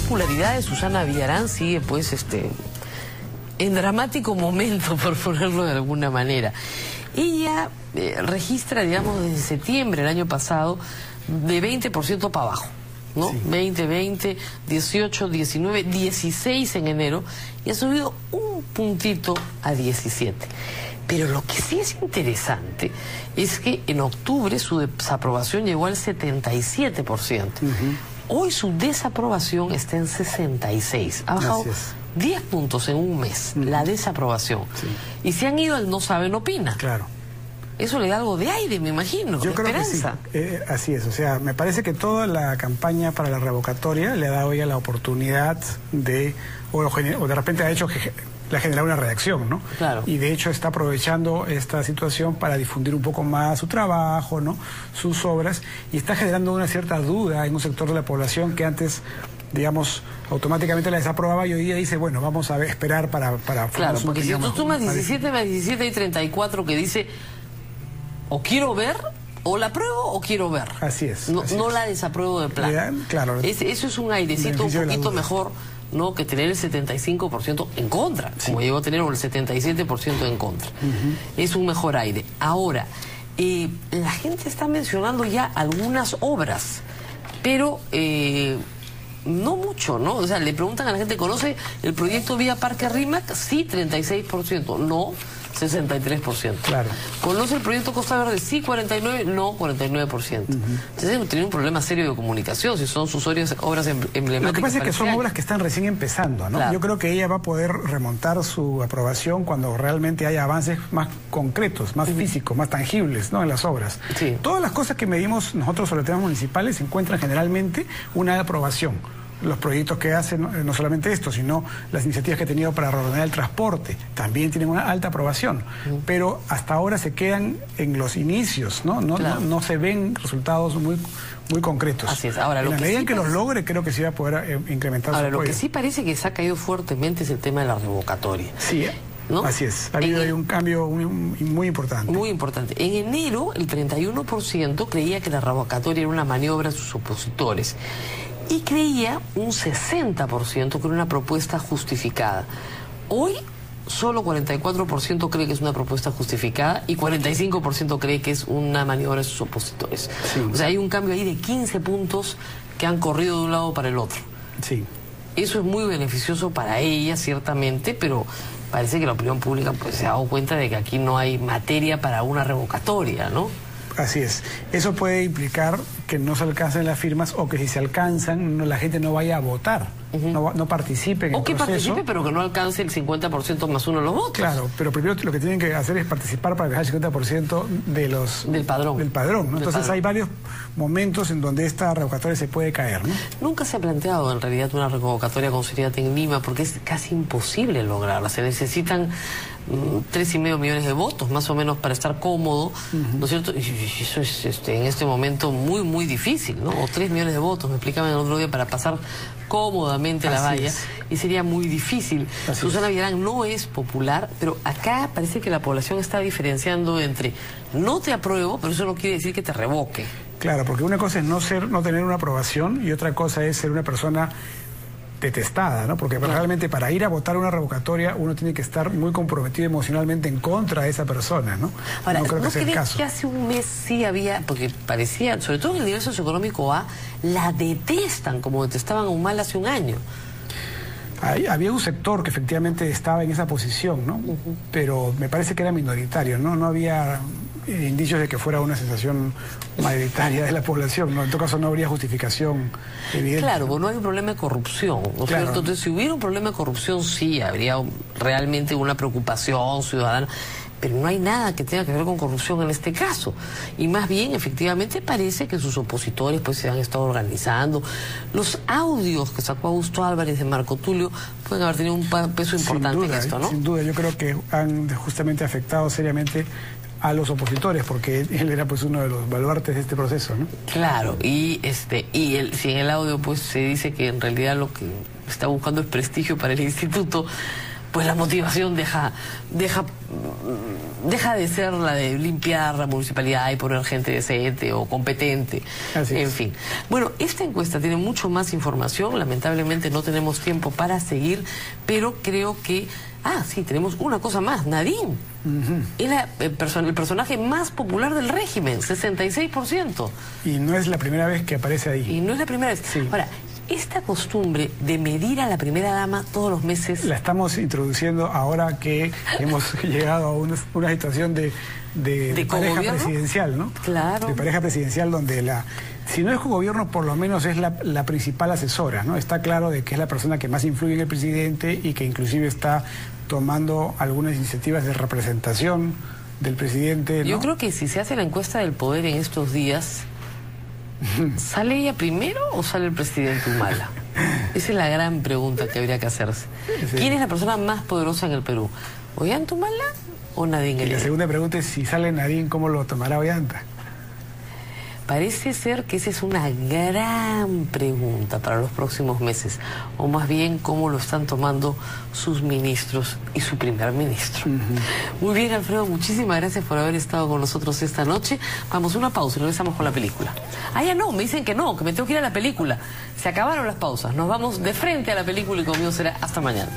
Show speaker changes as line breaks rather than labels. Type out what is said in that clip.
popularidad de Susana Villarán sigue, pues, en dramático momento, por ponerlo de alguna manera. Ella registra, digamos, desde septiembre del año pasado, de 20% para abajo, ¿no? Sí. 20, 18, 19, 16 en enero, y ha subido un puntito a 17. Pero lo que sí es interesante es que en octubre su desaprobación llegó al 77%. Hoy su desaprobación está en 66. Ha bajado 10 puntos en un mes, la desaprobación. Sí. Y se han ido al no sabe, no opina.
Claro.
Eso le da algo de aire, me imagino,
yo
de
creo
esperanza.
Que sí. Así es, o sea, me parece que toda la campaña para la revocatoria le da hoy a la oportunidad de, o de repente ha hecho que le ha generado una reacción, ¿no?
Claro.
Y de hecho está aprovechando esta situación para difundir un poco más su trabajo, ¿no? Sus obras, y está generando una cierta duda en un sector de la población que antes, digamos, automáticamente la desaprobaba, y hoy día dice, bueno, vamos a esperar para
claro, porque si tú sumas 17 más 17 hay 34 que dice, o quiero ver, o la apruebo o quiero ver.
Así es.
No,
así
no
es.
La desapruebo de plano.
Claro.
Eso es un airecito un poquito mejor, ¿no?, que tener el 75% en contra, como llegó a tener el 77% en contra. Es un mejor aire. Ahora, la gente está mencionando ya algunas obras, pero no mucho, ¿no? O sea, le preguntan a la gente, ¿conoce el proyecto Vía Parque Rímac? Sí, 36%. No, 63%. Claro. ¿Conoce el proyecto Costa Verde? Sí, 49%. No, 49%. Entonces tiene un problema serio de comunicación, si son sus obras emblemáticas.
Lo que pasa es que son obras que están recién empezando, ¿no? Claro. Yo creo que ella va a poder remontar su aprobación cuando realmente haya avances más concretos, más físicos, más tangibles, ¿no?, en las obras. Sí. Todas las cosas que medimos nosotros sobre temas municipales encuentran generalmente una aprobación. Los proyectos que hacen, no solamente esto, sino las iniciativas que ha tenido para reordenar el transporte, también tienen una alta aprobación. Pero hasta ahora se quedan en los inicios, ¿no? No se ven resultados muy concretos.
Así es. Ahora,
en la medida en que los logre, creo que sí va a poder incrementar su apoyo.
Ahora, lo que sí parece que se ha caído fuertemente es el tema de la revocatoria.
Sí, ¿no? Así es. Ha habido un cambio muy importante.
Muy importante. En enero, el 31% creía que la revocatoria era una maniobra de sus opositores. Y creía un 60% que era una propuesta justificada. Hoy, solo 44% cree que es una propuesta justificada y 45% cree que es una maniobra de sus opositores. Sí. O sea, hay un cambio ahí de 15 puntos que han corrido de un lado para el otro.
Sí.
Eso es muy beneficioso para ella, ciertamente, pero parece que la opinión pública pues se ha dado cuenta de que aquí no hay materia para una revocatoria, ¿no?
Así es. Eso puede implicar que no se alcancen las firmas, o que si se alcanzan, la gente no vaya a votar, no participe en el proceso. O que participe,
pero que no alcance el 50% más uno de los votos.
Claro, pero primero lo que tienen que hacer es participar para dejar el 50% del padrón, ¿no? Entonces hay varios momentos en donde esta revocatoria se puede caer, ¿no?
Nunca se ha planteado en realidad una revocatoria con seriedad en Lima, porque es casi imposible lograrla. Se necesitan 3,5 millones de votos, más o menos, para estar cómodo, ¿no es cierto? Y eso es en este momento muy difícil, ¿no? O 3 millones de votos, me explicaban el otro día, para pasar cómodamente la valla, y sería muy difícil. Susana Villarán no es popular, pero acá parece que la población está diferenciando entre no te apruebo, pero eso no quiere decir que te revoque.
Claro, porque una cosa es no tener una aprobación, y otra cosa es ser una persona detestada, ¿no? Porque realmente para ir a votar una revocatoria uno tiene que estar muy comprometido emocionalmente en contra de esa persona, ¿no?
Ahora,
no creo que sea el caso.
Que hace un mes sí había, porque parecía, sobre todo en el nivel socioeconómico A, la detestan como detestaban a Humala hace un año.
Había un sector que efectivamente estaba en esa posición, ¿no? Pero me parece que era minoritario, ¿no? No había indicios de que fuera una sensación mayoritaria de la población, ¿no? En todo caso no habría justificación evidente.
Claro, porque no hay un problema de corrupción, ¿no es cierto? Entonces, si hubiera un problema de corrupción, sí, habría realmente una preocupación ciudadana, pero no hay nada que tenga que ver con corrupción en este caso. Y más bien, efectivamente, parece que sus opositores pues se han estado organizando. Los audios que sacó Augusto Álvarez de Marco Tulio pueden haber tenido un peso importante en esto, ¿no?
Sin duda, yo creo que han justamente afectado seriamente a los opositores, porque él era pues uno de los baluartes de este proceso, ¿no?
Claro, si en el audio pues se dice que en realidad lo que está buscando es prestigio para el instituto, pues la motivación deja de ser la de limpiar la municipalidad y poner gente decente o competente. En fin. Bueno, esta encuesta tiene mucho más información. Lamentablemente no tenemos tiempo para seguir, pero creo que... sí, tenemos una cosa más. Nadine es el personaje más popular del régimen, 66%.
Y no es la primera vez que aparece ahí.
Y no es la primera vez. Sí. Ahora, esta costumbre de medir a la primera dama todos los meses...
La estamos introduciendo ahora que hemos llegado a una situación de pareja presidencial, ¿no?
Claro.
De pareja presidencial donde si no es cogobierno, por lo menos es la principal asesora, ¿no? Está claro de que es la persona que más influye en el presidente y que inclusive está tomando algunas iniciativas de representación del presidente, ¿no?
Yo creo que si se hace la encuesta del poder en estos días... ¿Sale ella primero o sale el presidente Humala? Esa es la gran pregunta que habría que hacerse. Sí. ¿Quién es la persona más poderosa en el Perú? ¿Ollanta Humala o Nadine?
Y la segunda pregunta es, si sale Nadine, ¿cómo lo tomará Ollanta?
Parece ser que esa es una gran pregunta para los próximos meses, o más bien cómo lo están tomando sus ministros y su primer ministro. Muy bien, Alfredo, muchísimas gracias por haber estado con nosotros esta noche. Vamos a una pausa y regresamos con la película. Ya no, me dicen que no, que me tengo que ir a la película. Se acabaron las pausas, nos vamos de frente a la película y conmigo será hasta mañana.